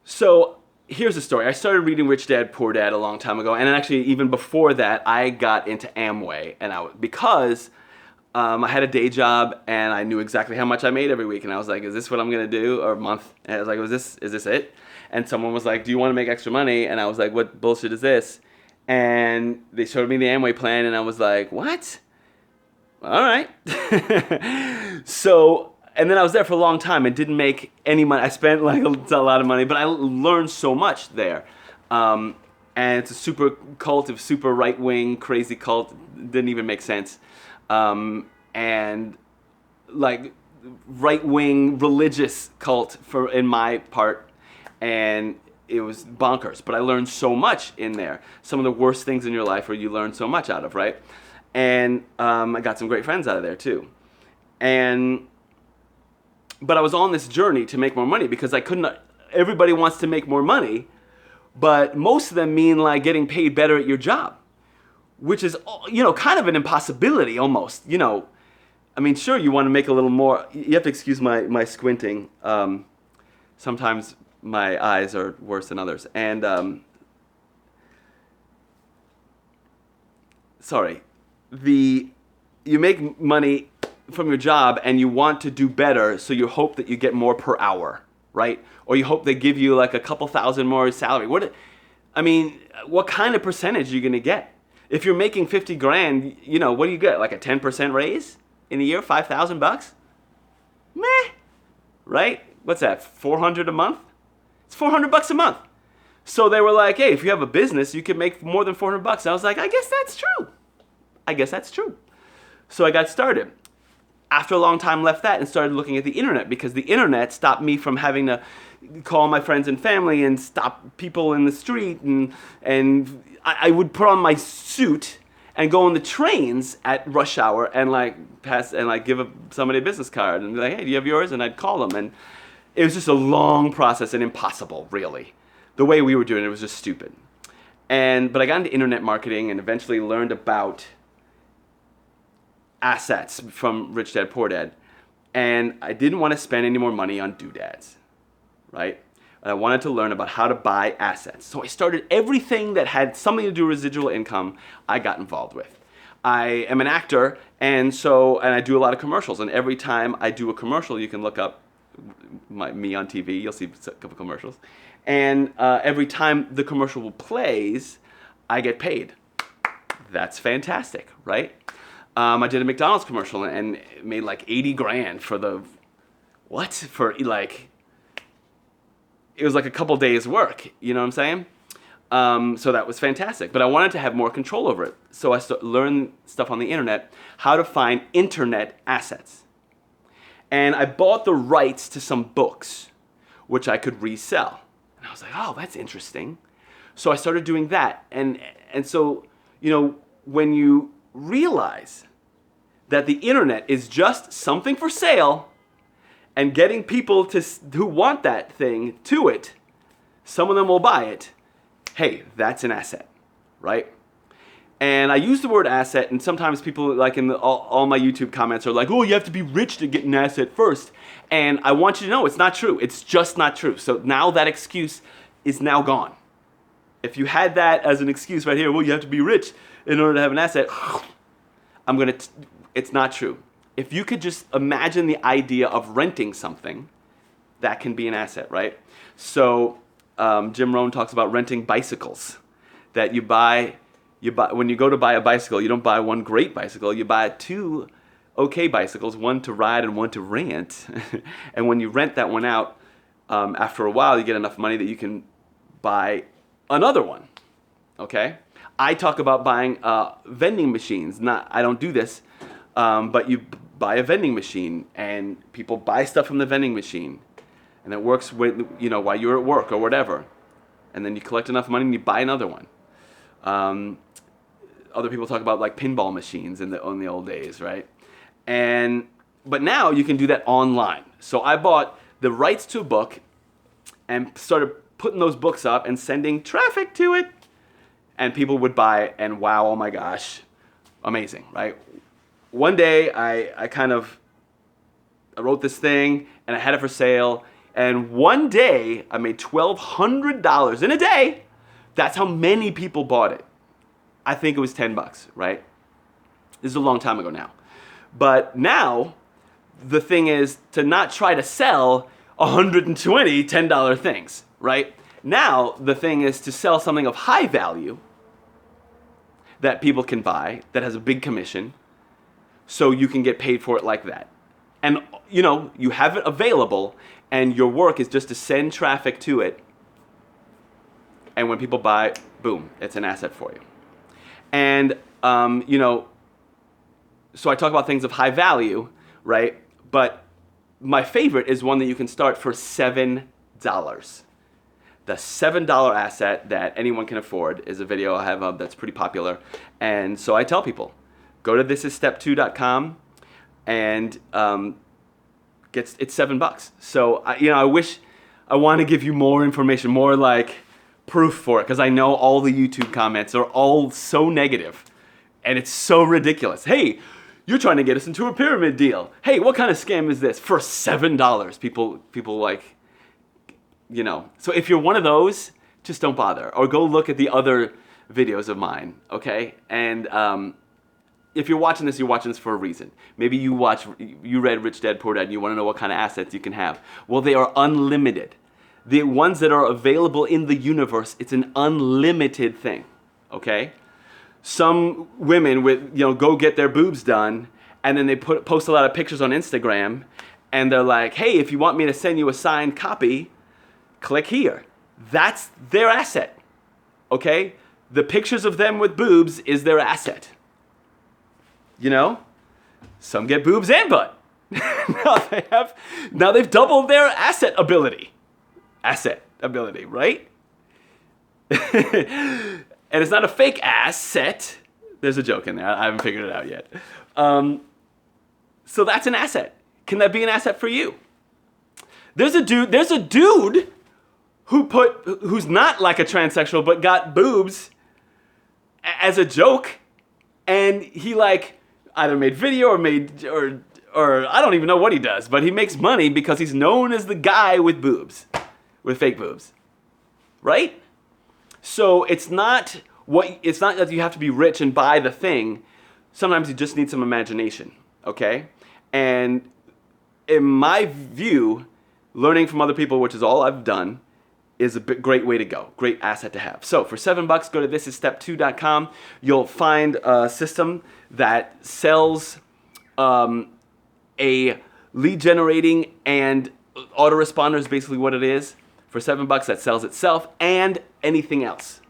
So here's the story. I started reading Rich Dad Poor Dad a long time ago, and then actually even before that, I got into Amway, and because I had a day job and I knew exactly how much I made every week, and I was like, "Is this what I'm gonna do?" Or a month? And I was like, is this it?" And someone was like, "Do you want to make extra money?" And I was like, "What bullshit is this?" And they showed me the Amway plan, and I was like, "What? All right." So, and then I was there for a long time and didn't make any money. I spent like a lot of money, but I learned so much there. And it's a super cult, a super right-wing, crazy cult. Didn't even make sense. And like right-wing religious cult in my part. And it was bonkers. But I learned so much in there. Some of the worst things in your life where you learn so much out of, right? And I got some great friends out of there too. But I was on this journey to make more money because I couldn't. Everybody wants to make more money, but most of them mean like getting paid better at your job, which is, kind of an impossibility almost. I mean, sure, you want to make a little more. You have to excuse my squinting. Sometimes my eyes are worse than others, and sorry, you make money from your job and you want to do better, so you hope that you get more per hour, right? Or you hope they give you like a couple thousand more salary. What kind of percentage are you gonna get? If you're making 50 grand, what do you get? Like a 10% raise in a year, $5,000? Meh, right? What's that, 400 a month? It's $400 a month. So they were like, "Hey, if you have a business, you can make more than $400. I was like, I guess that's true. So I got started. After a long time, left that and started looking at the internet, because the internet stopped me from having to call my friends and family and stop people in the street, and I would put on my suit and go on the trains at rush hour and give somebody a business card and be like, "Hey, do you have yours?" And I'd call them, and it was just a long process and impossible, really. The way we were doing it was just stupid. But I got into internet marketing and eventually learned about assets from Rich Dad Poor Dad, and I didn't want to spend any more money on doodads, right? I wanted to learn about how to buy assets. So I started everything that had something to do with residual income. I got involved with. I am an actor, and I do a lot of commercials, and every time I do a commercial, you can look up me on TV, you'll see a couple commercials, and every time the commercial plays, I get paid. That's fantastic, right? I did a McDonald's commercial and made like 80 grand for it was like a couple days work, you know what I'm saying? So that was fantastic, but I wanted to have more control over it. So I learned stuff on the internet, how to find internet assets. And I bought the rights to some books, which I could resell. And I was like, "Oh, that's interesting." So I started doing that. And so, when you realize that the internet is just something for sale and getting people who want that thing to it, some of them will buy it. Hey, that's an asset, right? And I use the word asset, and sometimes people, like in all my YouTube comments, are like, "Oh, you have to be rich to get an asset first." And I want you to know it's not true. It's just not true. So now that excuse is now gone. If you had that as an excuse right here, "Well, you have to be rich in order to have an asset," it's not true. If you could just imagine the idea of renting something, that can be an asset, right? So Jim Rohn talks about renting bicycles, that you buy when you go to buy a bicycle, you don't buy one great bicycle, you buy two okay bicycles, one to ride and one to rent. And when you rent that one out, after a while, you get enough money that you can buy another one, okay? I talk about buying vending machines. I don't do this, but you buy a vending machine and people buy stuff from the vending machine, and it works while you're at work or whatever, and then you collect enough money and you buy another one. Other people talk about like pinball machines in the old days, right? But now you can do that online. So I bought the rights to a book and started putting those books up and sending traffic to it, and people would buy it, and wow, oh my gosh, amazing, right? One day I wrote this thing and I had it for sale, And one day, I made $1,200 in a day. That's how many people bought it. I think it was $10, right? This is a long time ago now. But now, the thing is to not try to sell 120 $10 things, right? Now, the thing is to sell something of high value that people can buy, that has a big commission, so you can get paid for it like that. And, you know, you have it available, and your work is just to send traffic to it. And when people buy, boom, it's an asset for you. And, you know, so I talk about things of high value, right? But my favorite is one that you can start for $7. The $7 asset that anyone can afford is a video I have that's pretty popular. And so I tell people, go to thisisstep2.com and it's $7. So I wish I want to give you more information, more like proof for it, because I know all the YouTube comments are all so negative, and it's so ridiculous. Hey, you're trying to get us into a pyramid deal. Hey, what kind of scam is this for $7? People like, you know. So if you're one of those, just don't bother, or go look at the other videos of mine, okay? And if you're watching this for a reason. Maybe you read Rich Dad Poor Dad and you want to know what kind of assets you can have. Well, they are unlimited. The ones that are available in the universe, it's an unlimited thing, okay? Some women go get their boobs done, and then they post a lot of pictures on Instagram, and they're like, hey, if you want me to send you a signed copy, click here. That's their asset, okay? The pictures of them with boobs is their asset. You know? Some get boobs and butt. now they've doubled their asset ability, right? And it's not a fake asset. There's a joke in there. I haven't figured it out yet. So that's an asset. Can that be an asset for you? There's a dude who's not like a transsexual but got boobs as a joke, and he like either made video or I don't even know what he does, but he makes money because he's known as the guy with boobs, with fake boobs, right? So it's not that you have to be rich and buy the thing. Sometimes you just need some imagination, okay? And in my view, learning from other people, which is all I've done, is a great way to go, great asset to have. So for $7, go to thisisstep2.com. You'll find a system that sells a lead generating and autoresponder is basically what it is. For $7, that sells itself and anything else.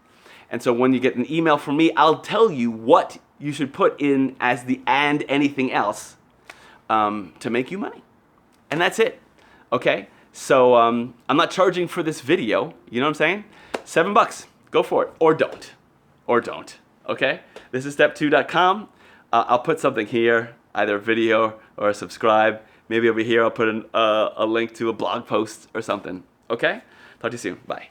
And so when you get an email from me, I'll tell you what you should put in as the and anything else to make you money. And that's it, okay? So I'm not charging for this video, you know what I'm saying? $7, go for it, or don't, okay? This is step2.com. I'll put something here, either a video or a subscribe. Maybe over here I'll put a link to a blog post or something, okay? Talk to you soon, bye.